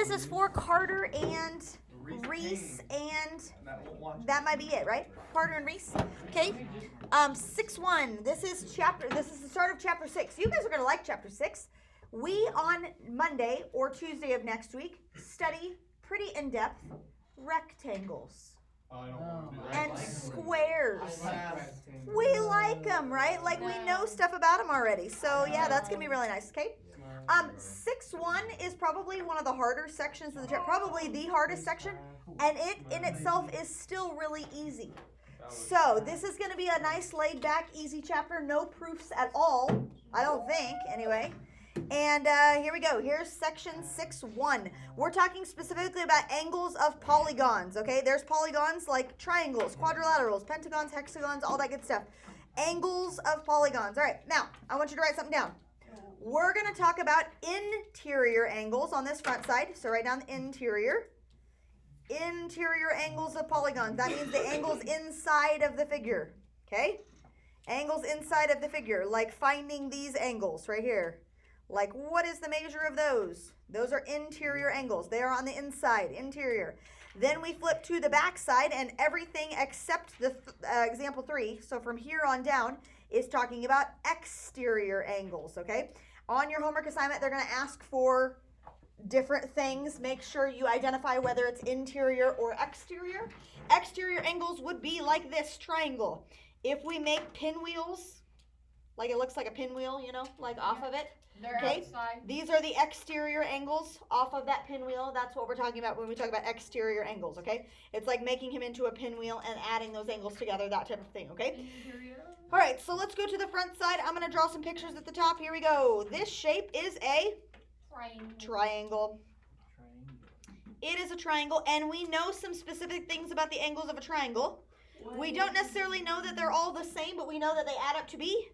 this is for Carter and Reese, and that might be it, right? Carter and Reese. Okay. 6-1. This is the start of chapter 6. You guys are gonna like chapter 6. We on Monday or Tuesday of next week study pretty in depth rectangles and squares. We like them, right? Like we know stuff about them already. So yeah, that's gonna be really nice. Okay. 6-1 is probably one of the harder sections of the chapter, probably the hardest section, and it in itself is still really easy. So this is going to be a nice laid back, easy chapter. No proofs at all, I don't think, anyway. And here we go. Here's section 6-1. We're talking specifically about angles of polygons, okay? There's polygons like triangles, quadrilaterals, pentagons, hexagons, all that good stuff. Angles of polygons. All right, now, I want you to write something down. We're going to talk about interior angles on this front side. So write down interior. Interior angles of polygons. That means the angles inside of the figure. Okay? Angles inside of the figure. Like finding these angles right here. Like what is the measure of those? Those are interior angles. They are on the inside. Interior. Then we flip to the back side, and everything except the example 3. So from here on down is talking about exterior angles. Okay? On your homework assignment, they're going to ask for different things. Make sure you identify whether it's interior or exterior. Exterior angles would be like this triangle. If we make pinwheels, like it looks like a pinwheel, you know, like off of it. Okay, these are the exterior angles off of that pinwheel. That's what we're talking about when we talk about exterior angles, okay? It's like making him into a pinwheel and adding those angles together, that type of thing, okay? All right, so let's go to the front side. I'm going to draw some pictures at the top. Here we go. This shape is a triangle. It is a triangle, and we know some specific things about the angles of a triangle. We don't necessarily know that they're all the same, but we know that they add up to be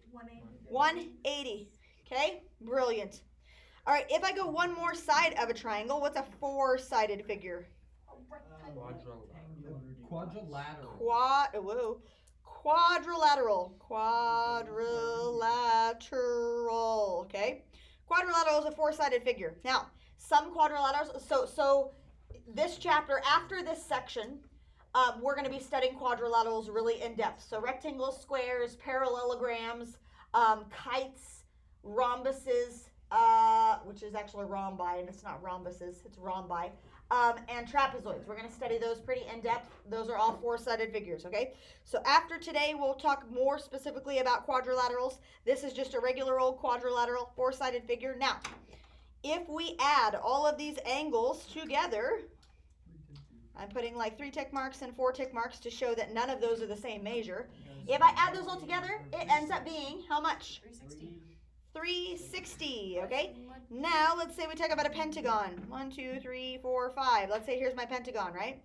180. Okay, brilliant. All right, if I go one more side of a triangle, what's a 4-sided figure? Quadrilateral. Quadrilateral. Quadrilateral. Okay, quadrilateral is a 4-sided figure. Now, some quadrilaterals. So this chapter, after this section, we're going to be studying quadrilaterals really in depth. So rectangles, squares, parallelograms, kites, rhombuses, which is actually rhombi, and it's not rhombuses, it's rhombi, and trapezoids. We're going to study those pretty in depth. Those are all 4-sided figures, okay? So after today, we'll talk more specifically about quadrilaterals. This is just a regular old quadrilateral 4-sided figure. Now, if we add all of these angles together, I'm putting like 3 tick marks and 4 tick marks to show that none of those are the same measure. If I add those all together, it ends up being how much? 360, okay? Now, let's say we talk about a pentagon. 1, 2, 3, 4, 5. Let's say here's my pentagon, right?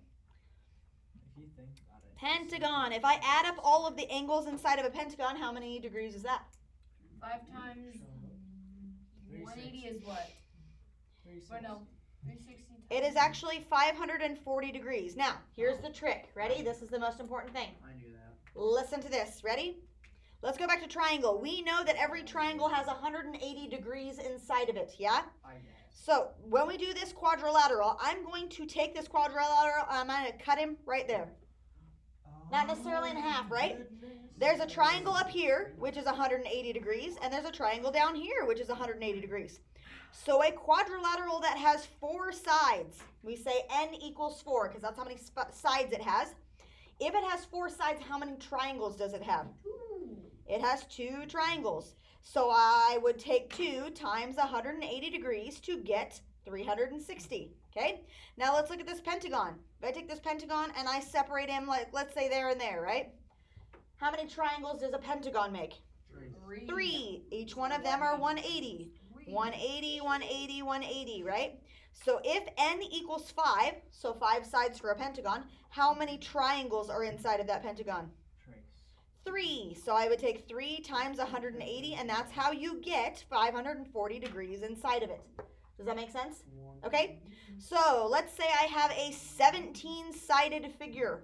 Pentagon. If I add up all of the angles inside of a pentagon, how many degrees is that? 5 times 180 is what? Or no, 360 times. It is actually 540 degrees. Now, here's the trick. Ready? This is the most important thing. I knew that. Listen to this. Ready? Let's go back to triangle. We know that every triangle has 180 degrees inside of it, yeah? So when we do this quadrilateral, I'm going to take this quadrilateral, I'm going to cut him right there. Not necessarily in half, right? There's a triangle up here, which is 180 degrees, and there's a triangle down here, which is 180 degrees. So a quadrilateral that has 4 sides, we say n equals 4, because that's how many sides it has. If it has 4 sides, how many triangles does it have? It has 2 triangles. So I would take 2 times 180 degrees to get 360. Okay? Now let's look at this pentagon. If I take this pentagon and I separate him, like let's say there and there, right? How many triangles does a pentagon make? 3. Each one of them are 180. 180, 180, 180, right? So if n equals 5, so 5 sides for a pentagon, how many triangles are inside of that pentagon? 3. So I would take 3 times 180, and that's how you get 540 degrees inside of it. Does that make sense? Okay? So let's say I have a 17-sided figure,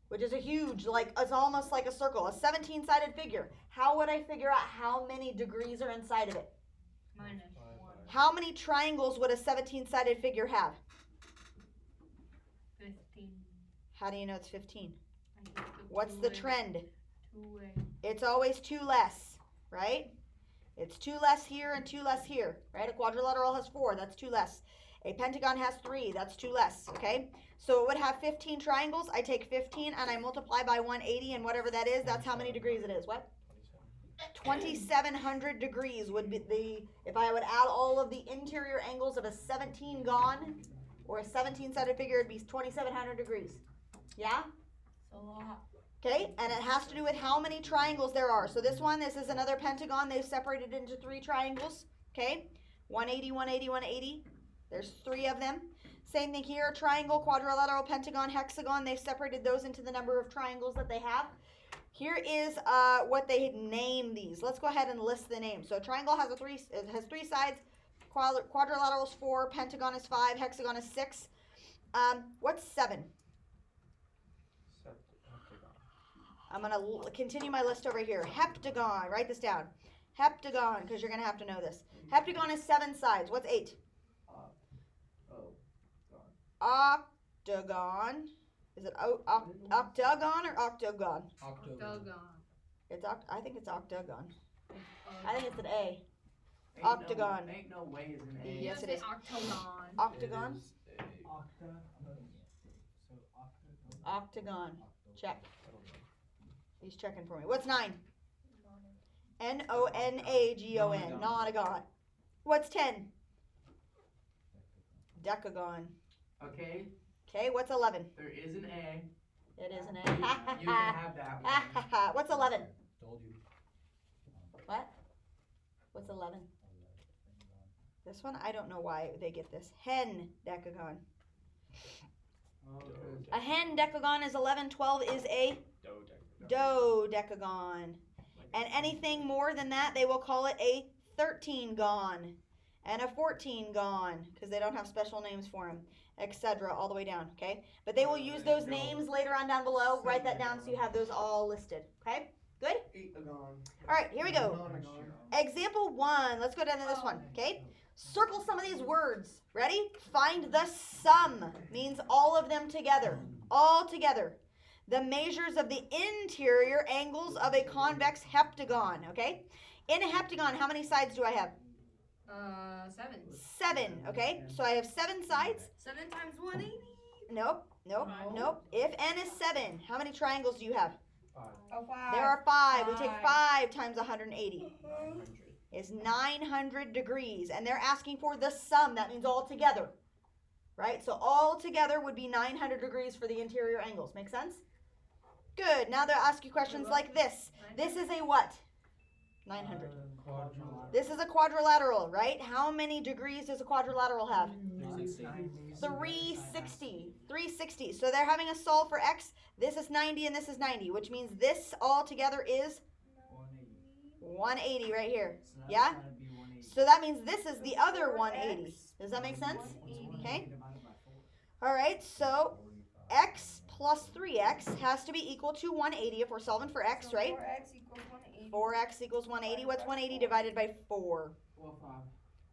which is a huge, like, it's almost like a circle, a 17-sided figure. How would I figure out how many degrees are inside of it? How many triangles would a 17-sided figure have? 15. How do you know it's 15? What's the trend? 2-way. It's always 2 less, right? It's 2 less here and 2 less here, right? A quadrilateral has 4, that's 2 less. A pentagon has 3, that's 2 less, okay? So it would have 15 triangles. I take 15 and I multiply by 180, and whatever that is, that's how many degrees it is. What? 2,700 degrees would be if I would add all of the interior angles of a 17 gone or a 17-sided figure, it'd be 2,700 degrees. Yeah? It's a lot. Okay, and it has to do with how many triangles there are. So this is another pentagon. They've separated into 3 triangles. Okay, 180, 180, 180. There's 3 of them. Same thing here, triangle, quadrilateral, pentagon, hexagon. They've separated those into the number of triangles that they have. Here is what they name these. Let's go ahead and list the names. So triangle has it has 3 sides. Quadrilateral is 4. Pentagon is 5. Hexagon is 6. What's 7? I'm going to continue my list over here. Heptagon. Write this down. Heptagon, because you're going to have to know this. Heptagon is 7 sides. What's 8? Octagon. Is it octagon or octagon? Octagon. I think it's octagon. I think it's an A. Octagon. Ain't no way it's an A. Yes, it is. Octagon. Octagon. Octagon. Check. He's checking for me. What's 9? Nonagon. Nonagon. What's 10? Decagon. Okay. Okay, what's 11? There is an A. It is an You A. can have that one. What's 11? Told you. What? What's 11? This one, I don't know why they get this. Hen decagon. A hen decagon is 11. 12 is a dodecagon. And anything more than that, they will call it a 13gon and a 14gon because they don't have special names for them, etc. all the way down, okay? But they will use those names later on down below. Write that down so you have those all listed, okay? Good? All right, here we go. Example 1. Let's go down to this one, okay? Circle some of these words. Ready? Find the sum. Means all of them together. All together. The measures of the interior angles of a convex heptagon, okay? In a heptagon, how many sides do I have? 7. 7, okay? So I have 7 sides. 7 times 180. Nope. If n is 7, how many triangles do you have? 5. There are 5. We take 5 times 180. Is 900 degrees. And they're asking for the sum. That means all together. Right? So all together would be 900 degrees for the interior angles. Make sense? Good. Now they'll ask you questions like this. This is a what? 900. This is a quadrilateral, right? How many degrees does a quadrilateral have? 360. 360. So they're having us solve for x. This is 90 and this is 90, which means this all together is 180 right here. Yeah? So that means this is the other 180. Does that make sense? Okay. All right. So x plus 3x has to be equal to 180 if we're solving for x, right? 4x equals 180. 4x equals 180. What's 180 divided by 4? 45.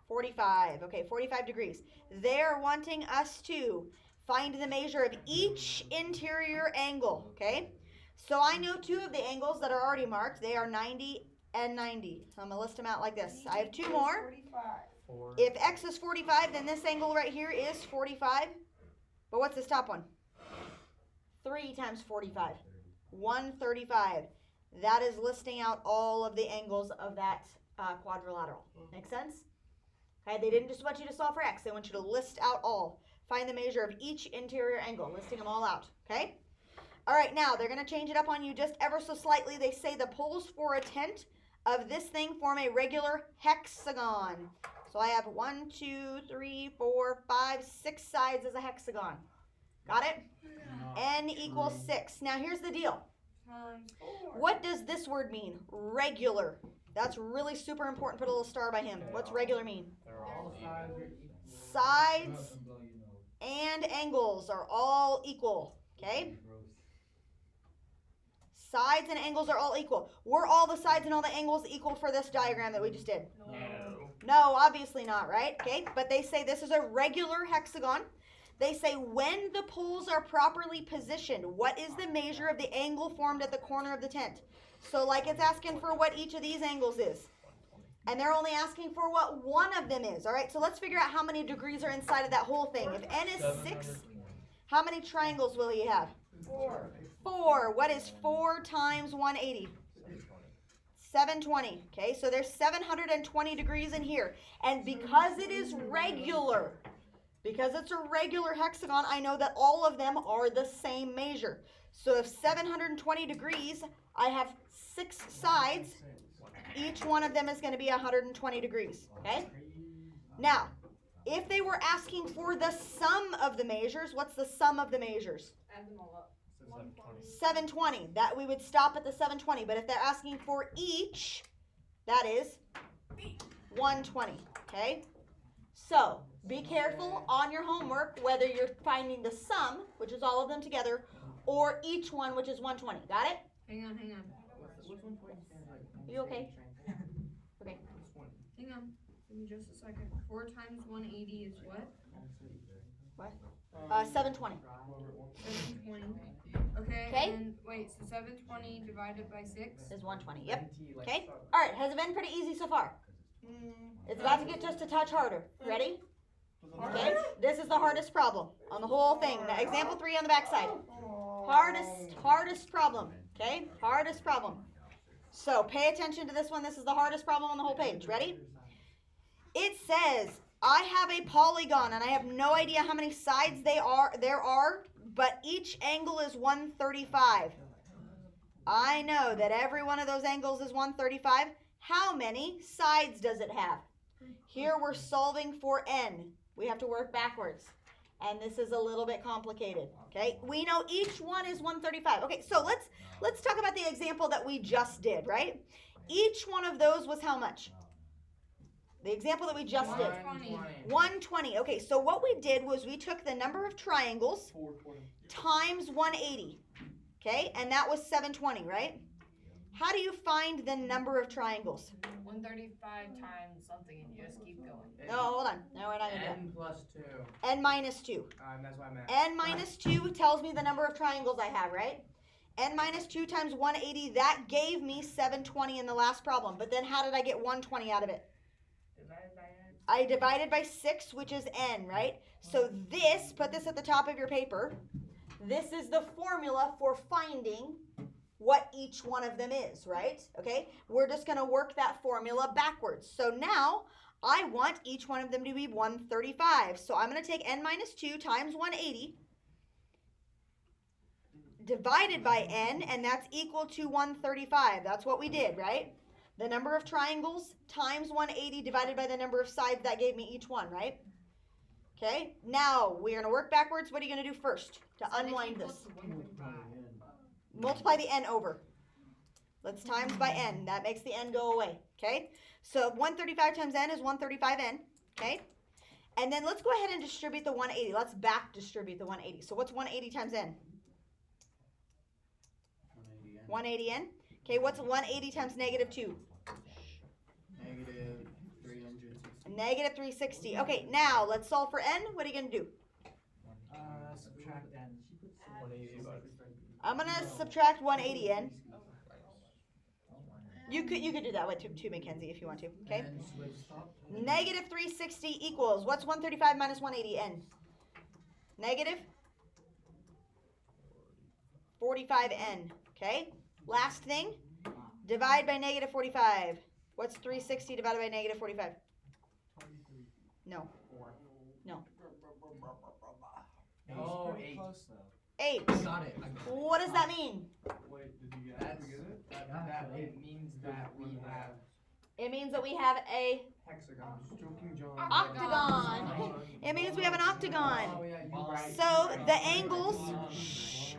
45. Okay, 45 degrees. They're wanting us to find the measure of each interior angle, okay? So I know 2 of the angles that are already marked. They are 90 and 90. So I'm going to list them out like this. I have 2 more. 45. If x is 45, then this angle right here is 45. But what's this top one? 3 times 45. 135. That is listing out all of the angles of that quadrilateral. Make sense? Okay, they didn't just want you to solve for x. They want you to list out all. Find the measure of each interior angle, listing them all out. Okay? All right, now they're going to change it up on you just ever so slightly. They say the poles for a tent of this thing form a regular hexagon. So I have 1, 2, 3, 4, 5, 6 sides as a hexagon. Got it? N equals 6. Now here's the deal. Times 4. What does this word mean? Regular. That's really super important. Put a little star by him. What's regular mean? Sides and angles are all equal. Okay? Sides and angles are all equal. Were all the sides and all the angles equal for this diagram that we just did? No, obviously not, right? Okay, but they say this is a regular hexagon. They say when the poles are properly positioned, what is the measure of the angle formed at the corner of the tent? So like it's asking for what each of these angles is. And they're only asking for what one of them is. All right, so let's figure out how many degrees are inside of that whole thing. If n is 6, how many triangles will he have? 4. 4. What is 4 times 180? 720. Okay, so there's 720 degrees in here. And because it is regular, because it's a regular hexagon, I know that all of them are the same measure. So if 720 degrees, I have 6 sides. Each one of them is going to be 120 degrees. Okay? Now, if they were asking for the sum of the measures, what's the sum of the measures? Add them all up. 720. That we would stop at the 720. But if they're asking for each, that is 120. Okay? So, be careful on your homework whether you're finding the sum, which is all of them together, or each one, which is 120. Got it? Hang on. What's 120 stand like? You okay? Okay. Hang on. Give me just a second. 4 times 180 is what? What? 720. 720. Okay. Okay. And wait, so 720 divided by 6? Is 120. Yep. Okay. All right. Has it been pretty easy so far? It's about to get just a touch harder. Ready? Okay. This is the hardest problem on the whole thing. Now, example 3 on the back side. Hardest problem. Okay. Hardest problem. So pay attention to this one. This is the hardest problem on the whole page. Ready? It says I have a polygon and I have no idea how many sides there are, but each angle is 135. I know that every one of those angles is 135. How many sides does it have? Here we're solving for n. We have to work backwards. And this is a little bit complicated. Okay? We know each one is 135. Okay, so let's talk about the example that we just did, right? Each one of those was how much? The example that we just did. 120. Okay, so what we did was we took the number of triangles times 180. Okay, and that was 720, right? How do you find the number of triangles? 135 times something and you just keep going. No, hold on. No, we're not going to do N plus 2. that. N minus 2. That's what I meant. N minus 2 tells me the number of triangles I have, right? N minus 2 times 180, that gave me 720 in the last problem. But then how did I get 120 out of it? Divided by n. I divided by 6, which is n, right? So this, put this at the top of your paper. This is the formula for finding what each one of them is, right? Okay, we're just going to work that formula backwards. So now I want each one of them to be 135. So I'm going to take n minus 2 times 180 divided by n, and that's equal to 135. That's what we did, right? The number of triangles times 180 divided by the number of sides, that gave me each one, right? Okay, now we're going to work backwards. What are you going to do first to unwind this? Multiply the n over. Let's times by n. That makes the n go away. Okay? So 135 times n is 135n. Okay? And then let's go ahead and distribute the 180. Let's back distribute the 180. So what's 180 times n? 180n. Okay, what's 180 times negative 2? Negative 360. Negative 360. Okay, now let's solve for n. What are you going to do? Subtract n. 180 I'm going to subtract 180n. You could do that with to Mackenzie if you want to. Okay? Negative 360 equals, what's 135 minus 180n? Negative 45n. Okay? Last thing, divide by negative 45. What's 360 divided by negative 45? No. No. Oh, 8. 8. Got it. What does that mean? Wait, did you get it? That it means that we have It means that we have a hexagon. Joking John. octagon. It means we have an octagon. Oh, yeah, you're right. So the angles, shh,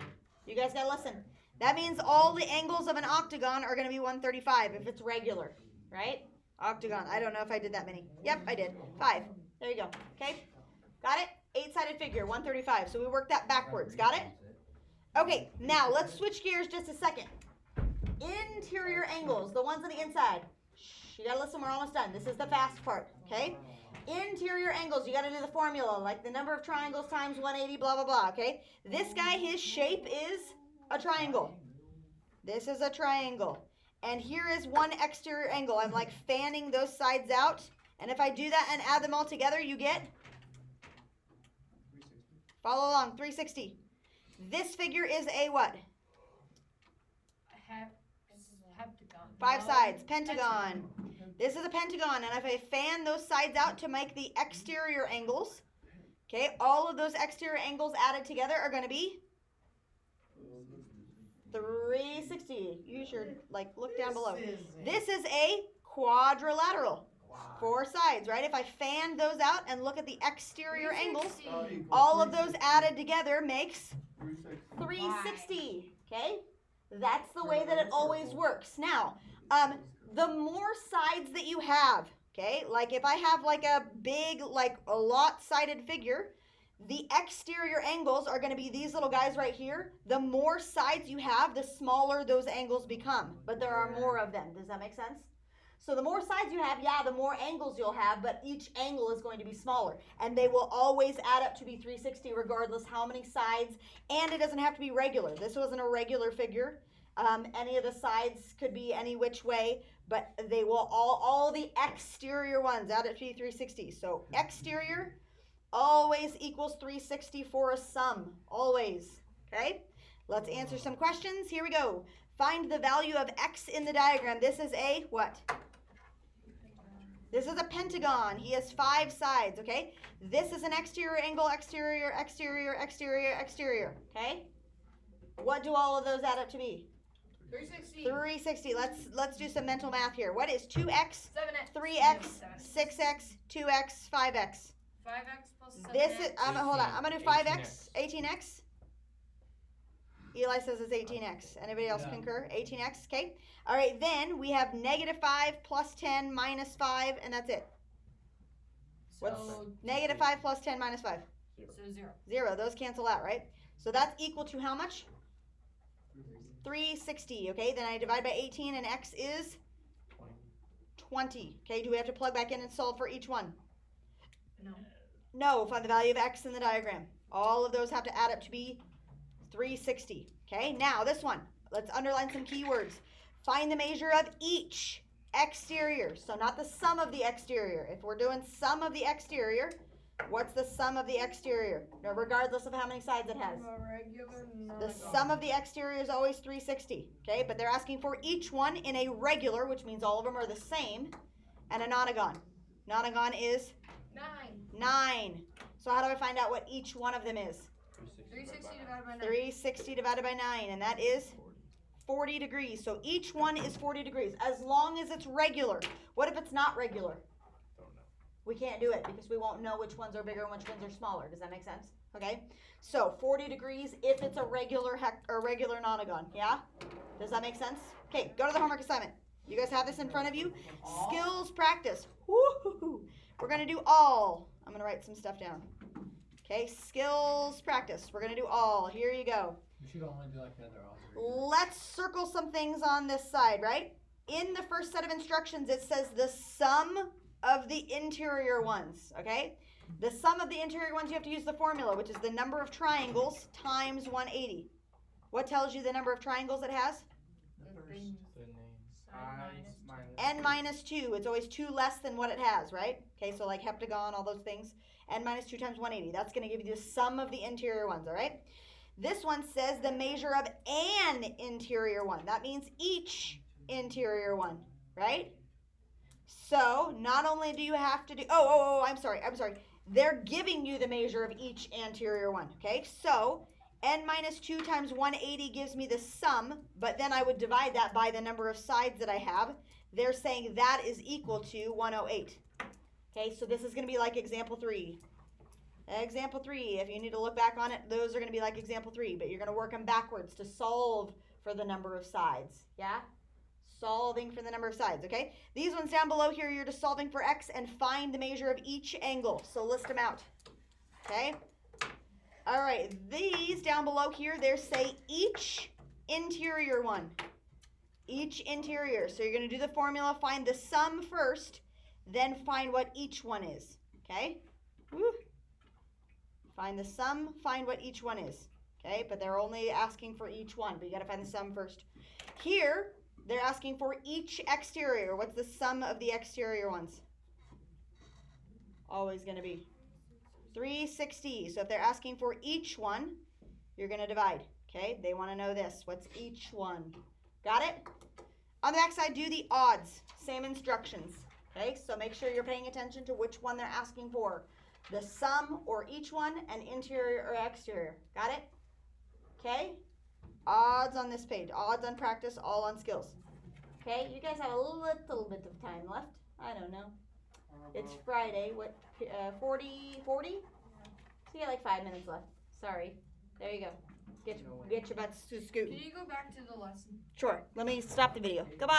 you guys gotta listen. That means all the angles of an octagon are gonna be 135 if it's regular, right? Octagon. I don't know if I did that many. Yep, I did. 5. There you go. Okay, got it? 8-sided figure, 135. So we worked that backwards. Got it? Okay, now let's switch gears just a second. Interior angles, the ones on the inside. Shh, you gotta listen, we're almost done. This is the fast part. Okay? Interior angles, you got to do the formula, like the number of triangles times 180, blah, blah, blah, okay? This guy, his shape is a triangle. This is a triangle. And here is one exterior angle. I'm like fanning those sides out. And if I do that and add them all together, you get? 360. Follow along, 360. This figure is a what? Heptagon. 5 sides, pentagon. This is a pentagon, and if I fan those sides out to make the exterior angles, okay, all of those exterior angles added together are going to be 360. You should, like, look down below. This is a quadrilateral. 4 sides, right? If I fan those out and look at the exterior angles, all of those added together makes 360, okay? That's the way that it always works. Now, the more sides that you have, okay, like if I have like a big, like a lot-sided figure, the exterior angles are going to be these little guys right here. The more sides you have, the smaller those angles become, but there are more of them. Does that make sense? So the more sides you have, yeah, the more angles you'll have, but each angle is going to be smaller. And they will always add up to be 360 regardless how many sides, and it doesn't have to be regular. This wasn't a regular figure. Any of the sides could be any which way, but they will all the exterior ones add up to be 360. So exterior always equals 360 for a sum, always, okay? Let's answer some questions. Here we go. Find the value of x in the diagram. This is a what? This is a pentagon. He has 5 sides, okay? This is an exterior angle, exterior, exterior, exterior, exterior, okay? What do all of those add up to be? 360. 360. Let's do some mental math here. What is 2x, 7x. 3x, 6x, 2x, 5x? 5x plus 7x. This is, hold on. I'm going to do 5x, 18x. Eli says it's 18x. Anybody else concur? 18x, okay? All right, then we have negative 5 plus 10 minus 5, and that's it. What's negative 5 plus 10 minus 5? So 0. 0. Those cancel out, right? So that's equal to how much? 360, okay? Then I divide by 18, and x is 20. Okay, do we have to plug back in and solve for each one? No. No, find the value of x in the diagram. All of those have to add up to be 360. Okay, now this one. Let's underline some keywords. Find the measure of each exterior. So not the sum of the exterior. If we're doing sum of the exterior, what's the sum of the exterior? No, regardless of how many sides it has. The sum of the exterior is always 360. Okay, but they're asking for each one in a regular, which means all of them are the same, and a nonagon. Nonagon is 9. So how do I find out what each one of them is? 360 divided by 9. 360 divided by 9, and that is 40 degrees. So each one is 40 degrees, as long as it's regular. What if it's not regular? We can't do it because we won't know which ones are bigger and which ones are smaller. Does that make sense? Okay. So 40 degrees if it's a regular regular nonagon. Yeah? Does that make sense? Okay, go to the homework assignment. You guys have this in front of you. Skills practice. Woo-hoo-hoo. We're going to do all. I'm going to write some stuff down. Okay, skills practice. We're going to do all. Here you go. We should only do like the other operator. Let's circle some things on this side, right? In the first set of instructions, it says the sum of the interior ones, okay? The sum of the interior ones, you have to use the formula, which is the number of triangles times 180. What tells you the number of triangles it has? N minus 2. It's always 2 less than what it has, right? Okay, so like heptagon, all those things. N minus 2 times 180. That's going to give you the sum of the interior ones, all right? This one says the measure of an interior one. That means each interior one, right? So not only do you have to do, I'm sorry. They're giving you the measure of each anterior one, okay? So n minus 2 times 180 gives me the sum, but then I would divide that by the number of sides that I have. They're saying that is equal to 108. Okay, so this is going to be like example 3. Example 3, if you need to look back on it, those are going to be like example 3, but you're going to work them backwards to solve for the number of sides, yeah? Solving for the number of sides, okay? These ones down below here, you're just solving for x and find the measure of each angle. So list them out, okay? All right, these down below here, they say each interior one. Each interior. So you're going to do the formula, find the sum first, then find what each one is. Okay? Woo. Find the sum, find what each one is. Okay? But they're only asking for each one. But you got to find the sum first. Here, they're asking for each exterior. What's the sum of the exterior ones? Always going to be 360. So if they're asking for each one, you're going to divide. Okay? They want to know this. What's each one? Got it? On the back side, do the odds. Same instructions. Okay? So make sure you're paying attention to which one they're asking for. The sum or each one, and interior or exterior. Got it? Okay? Odds on this page. Odds on practice, all on skills. Okay? You guys have a little bit of time left. I don't know. It's Friday. What, 40? So you got like 5 minutes left. Sorry. There you go. Get your butts to scoot. Can you go back to the lesson? Sure. Let me stop the video. Goodbye.